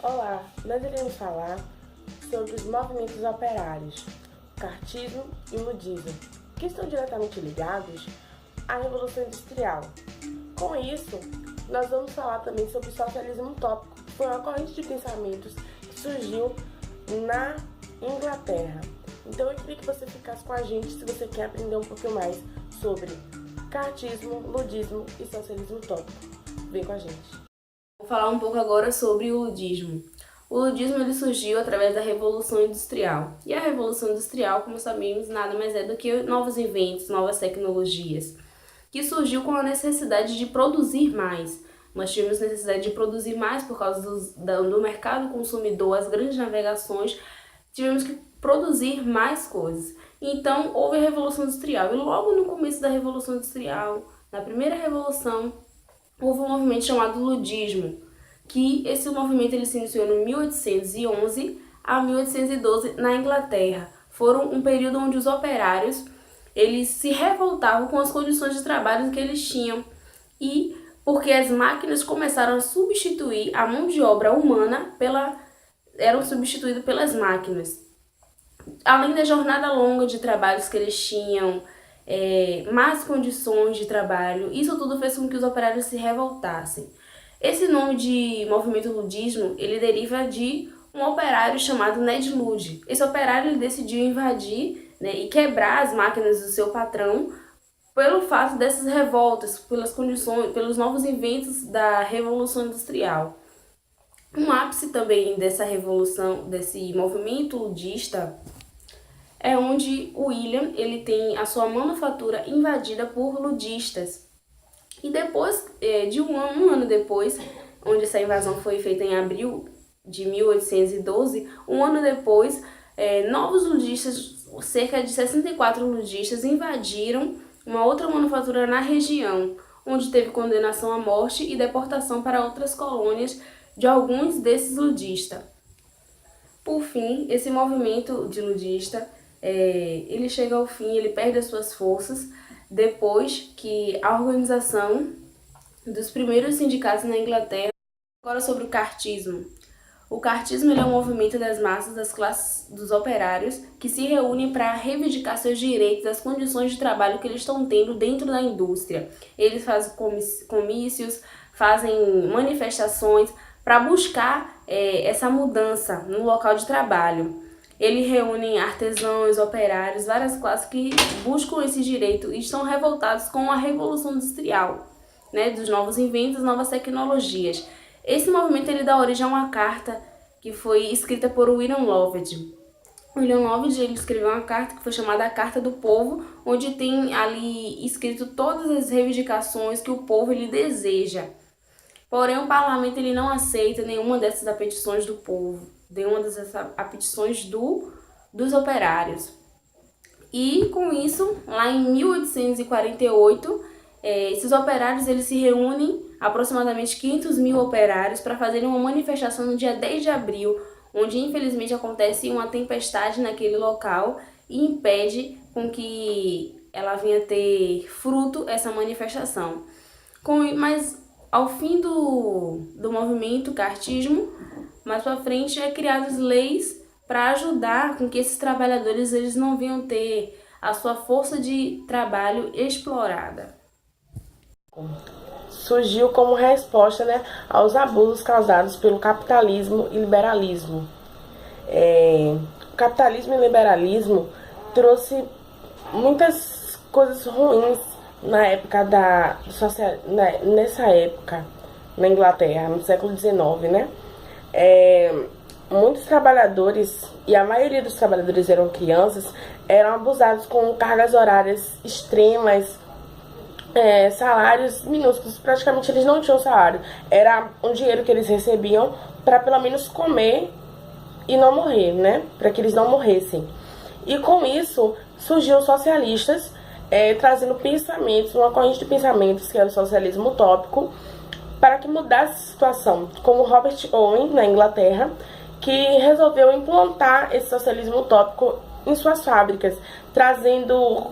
Olá, nós iremos falar sobre os movimentos operários, cartismo e ludismo, que estão diretamente ligados à Revolução Industrial. Com isso, nós vamos falar também sobre o socialismo utópico, que foi uma corrente de pensamentos que surgiu na Inglaterra. Então eu queria que você ficasse com a gente se você quer aprender um pouquinho mais sobre cartismo, ludismo e socialismo utópico. Vem com a gente. Vou falar um pouco agora sobre o ludismo. O ludismo ele surgiu através da Revolução Industrial. E a Revolução Industrial, como sabemos, nada mais é do que novos inventos, novas tecnologias, que surgiu com a necessidade de produzir mais. Nós tivemos necessidade de produzir mais por causa do mercado consumidor, as grandes navegações, tivemos que produzir mais coisas. Então, houve a Revolução Industrial. E logo no começo da Revolução Industrial, na primeira revolução, houve um movimento chamado ludismo, que esse movimento ele se iniciou no 1811 a 1812 na Inglaterra. Foram um período onde os operários eles se revoltavam com as condições de trabalho que eles tinham e porque as máquinas começaram a substituir a mão de obra humana eram substituídas pelas máquinas. Além da jornada longa de trabalhos que eles tinham, más condições de trabalho, isso tudo fez com que os operários se revoltassem. Esse nome de movimento ludismo, ele deriva de um operário chamado Ned Ludd. Esse operário ele decidiu invadir, e quebrar as máquinas do seu patrão pelo fato dessas revoltas, pelas condições, pelos novos inventos da Revolução Industrial. Um ápice também dessa revolução, desse movimento ludista, é onde o William ele tem a sua manufatura invadida por ludistas. E depois, um ano depois, onde essa invasão foi feita em abril de 1812, um ano depois, novos ludistas, cerca de 64 ludistas, invadiram uma outra manufatura na região, onde teve condenação à morte e deportação para outras colônias de alguns desses ludistas. Por fim, esse movimento de ludista, ele chega ao fim, ele perde as suas forças, depois que a organização dos primeiros sindicatos na Inglaterra. Agora sobre o cartismo. O cartismo ele é um movimento das massas, das classes dos operários, que se reúnem para reivindicar seus direitos, as condições de trabalho que eles estão tendo dentro da indústria. Eles fazem comícios, fazem manifestações para buscar essa mudança no local de trabalho. Ele reúne artesãos, operários, várias classes que buscam esse direito e estão revoltados com a Revolução Industrial, dos novos inventos, novas tecnologias. Esse movimento ele dá origem a uma carta que foi escrita por William Lovett. William Lovett ele escreveu uma carta que foi chamada a Carta do Povo, onde tem ali escrito todas as reivindicações que o povo ele deseja. Porém, o parlamento ele não aceita nenhuma dessas petições do povo, nenhuma dessas petições dos operários. E com isso, lá em 1848, esses operários eles se reúnem, aproximadamente 500 mil operários, para fazerem uma manifestação no dia 10 de abril, onde infelizmente acontece uma tempestade naquele local e impede com que ela venha ter fruto essa manifestação. Mas ao fim do movimento cartismo, mais para frente criadas leis para ajudar com que esses trabalhadores eles não venham ter a sua força de trabalho explorada. Surgiu como resposta aos abusos causados pelo capitalismo e liberalismo. O capitalismo e liberalismo trouxe muitas coisas ruins na época nessa época na Inglaterra, no século XIX, muitos trabalhadores, e a maioria dos trabalhadores eram crianças, eram abusados com cargas horárias extremas, salários minúsculos, praticamente eles não tinham salário, era um dinheiro que eles recebiam para pelo menos comer e não morrer, para que eles não morressem. E com isso surgiram socialistas, trazendo pensamentos, uma corrente de pensamentos que era o socialismo utópico, para que mudasse a situação, como Robert Owen, na Inglaterra, que resolveu implantar esse socialismo utópico em suas fábricas, trazendo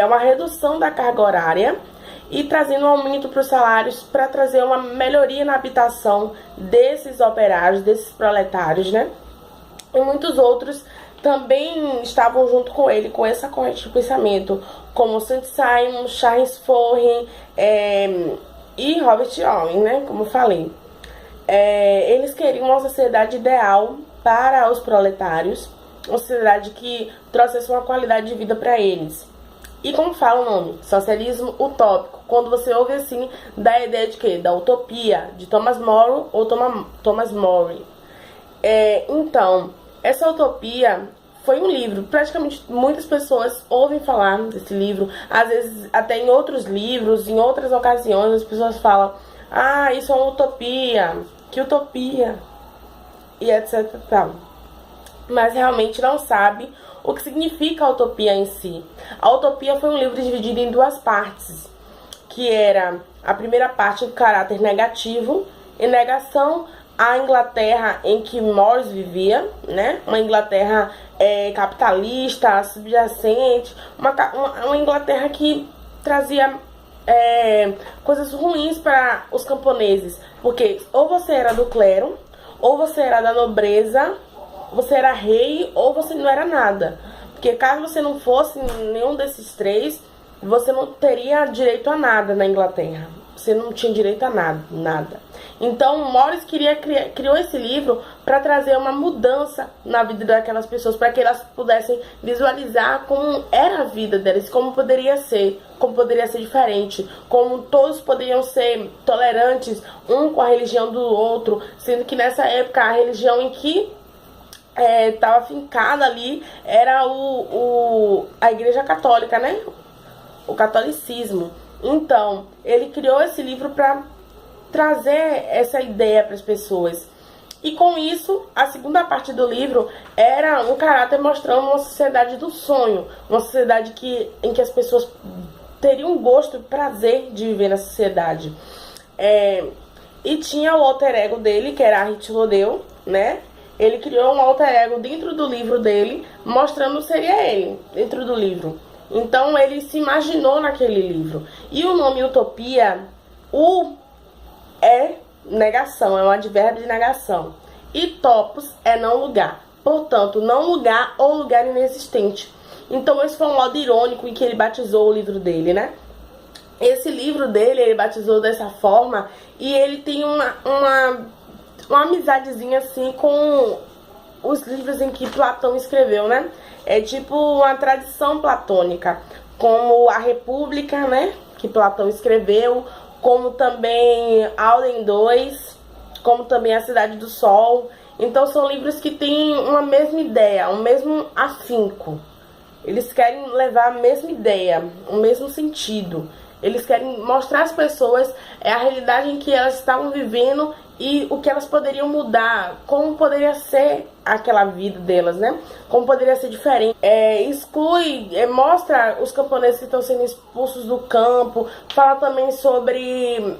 uma redução da carga horária e trazendo um aumento para os salários para trazer uma melhoria na habitação desses operários, desses proletários, né? E muitos outros também estavam junto com ele, com essa corrente de pensamento, como Saint-Simon, Charles Fourier e Robert Owen, né? Como eu falei. Eles queriam uma sociedade ideal para os proletários, uma sociedade que trouxesse uma qualidade de vida para eles. E como fala o nome, socialismo utópico, quando você ouve assim, dá a ideia de quê? Da utopia, de Thomas More ou Thomas More. Então, essa utopia foi um livro, praticamente muitas pessoas ouvem falar desse livro, às vezes até em outros livros, em outras ocasiões as pessoas falam: ah, isso é uma utopia, que utopia, e etc. Tal. Mas realmente não sabe o que significa a utopia em si. A utopia foi um livro dividido em duas partes, que era a primeira parte do caráter negativo, em negação à Inglaterra em que Morris vivia, né? Uma Inglaterra capitalista, subjacente, uma Inglaterra que trazia coisas ruins para os camponeses, porque ou você era do clero, ou você era da nobreza, você era rei, ou você não era nada. Porque caso você não fosse nenhum desses três, você não teria direito a nada na Inglaterra. Você não tinha direito a nada. Então, Morris criou esse livro para trazer uma mudança na vida daquelas pessoas, para que elas pudessem visualizar como era a vida delas, como poderia ser diferente, como todos poderiam ser tolerantes um com a religião do outro, sendo que nessa época a religião em que estava fincada ali era a Igreja Católica, né? O catolicismo. Então, ele criou esse livro para trazer essa ideia para as pessoas. E com isso, a segunda parte do livro era um caráter mostrando uma sociedade do sonho, uma sociedade em que as pessoas teriam gosto e prazer de viver na sociedade. E tinha o alter ego dele, que era Arrit Rodeu, né? Ele criou um alter ego dentro do livro dele, mostrando seria ele dentro do livro. Então ele se imaginou naquele livro. E o nome utopia, é negação, é um advérbio de negação. E topos é não lugar. Portanto, não lugar ou lugar inexistente. Então esse foi um modo irônico em que ele batizou o livro dele, né? Esse livro dele, ele batizou dessa forma. E ele tem uma amizadezinha assim com os livros em que Platão escreveu, né? É tipo uma tradição platônica, como a República, né? Que Platão escreveu, como também Auden II, como também A Cidade do Sol. Então são livros que têm uma mesma ideia, um mesmo afinco. Eles querem levar a mesma ideia, o mesmo sentido. Eles querem mostrar às pessoas a realidade em que elas estavam vivendo e o que elas poderiam mudar, como poderia ser aquela vida delas, né? Como poderia ser diferente. Mostra os camponeses que estão sendo expulsos do campo. Fala também sobre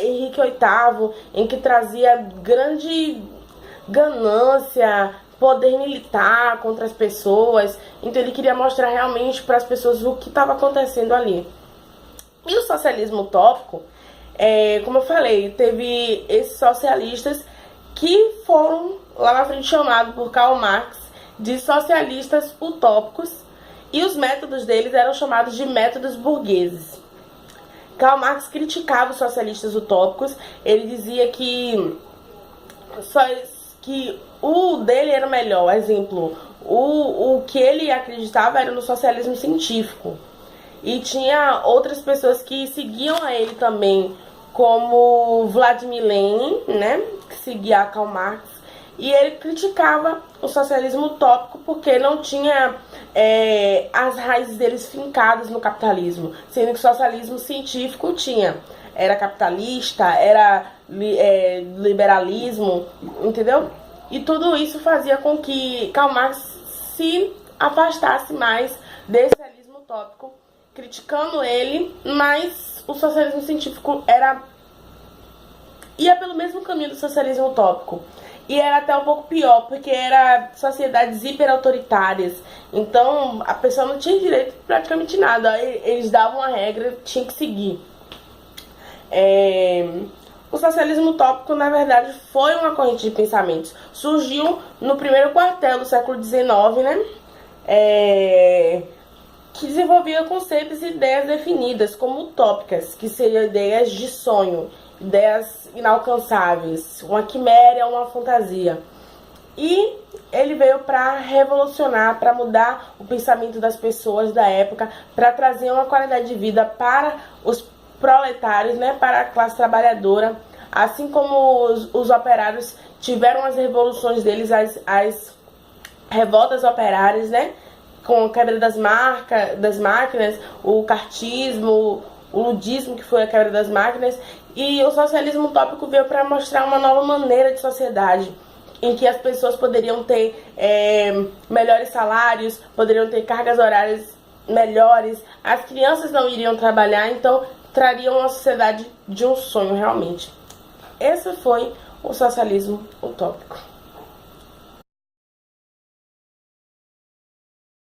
Henrique VIII, em que trazia grande ganância, poder militar contra as pessoas. Então ele queria mostrar realmente para as pessoas o que estava acontecendo ali. E o socialismo utópico, como eu falei, teve esses socialistas que foram lá na frente chamados por Karl Marx de socialistas utópicos, e os métodos deles eram chamados de métodos burgueses. Karl Marx criticava os socialistas utópicos. Ele dizia que o dele era melhor. Exemplo, o que ele acreditava era no socialismo científico. E tinha outras pessoas que seguiam a ele também, como Vladimir Lenin, né, que seguia a Karl Marx. E ele criticava o socialismo utópico porque não tinha as raízes deles fincadas no capitalismo, sendo que o socialismo científico tinha. Era capitalista, era liberalismo, entendeu? E tudo isso fazia com que Karl Marx se afastasse mais desse socialismo utópico, criticando ele, mas o socialismo científico ia pelo mesmo caminho do socialismo utópico. E era até um pouco pior, porque era sociedades hiperautoritárias. Então a pessoa não tinha direito praticamente nada. Eles davam a regra, tinha que seguir. O socialismo utópico, na verdade, foi uma corrente de pensamentos. Surgiu no primeiro quartel do século XIX, né? Que desenvolvia conceitos e ideias definidas como utópicas, que seriam ideias de sonho, ideias inalcançáveis, uma quimera, uma fantasia. E ele veio para revolucionar, para mudar o pensamento das pessoas da época, para trazer uma qualidade de vida para os proletários, né, para a classe trabalhadora, assim como os operários tiveram as revoluções deles, as revoltas operárias, né, com a quebra das máquinas, o cartismo, o ludismo, que foi a quebra das máquinas, e o socialismo utópico veio para mostrar uma nova maneira de sociedade, em que as pessoas poderiam ter melhores salários, poderiam ter cargas horárias melhores, as crianças não iriam trabalhar, então trariam uma sociedade de um sonho realmente. Esse foi o socialismo utópico.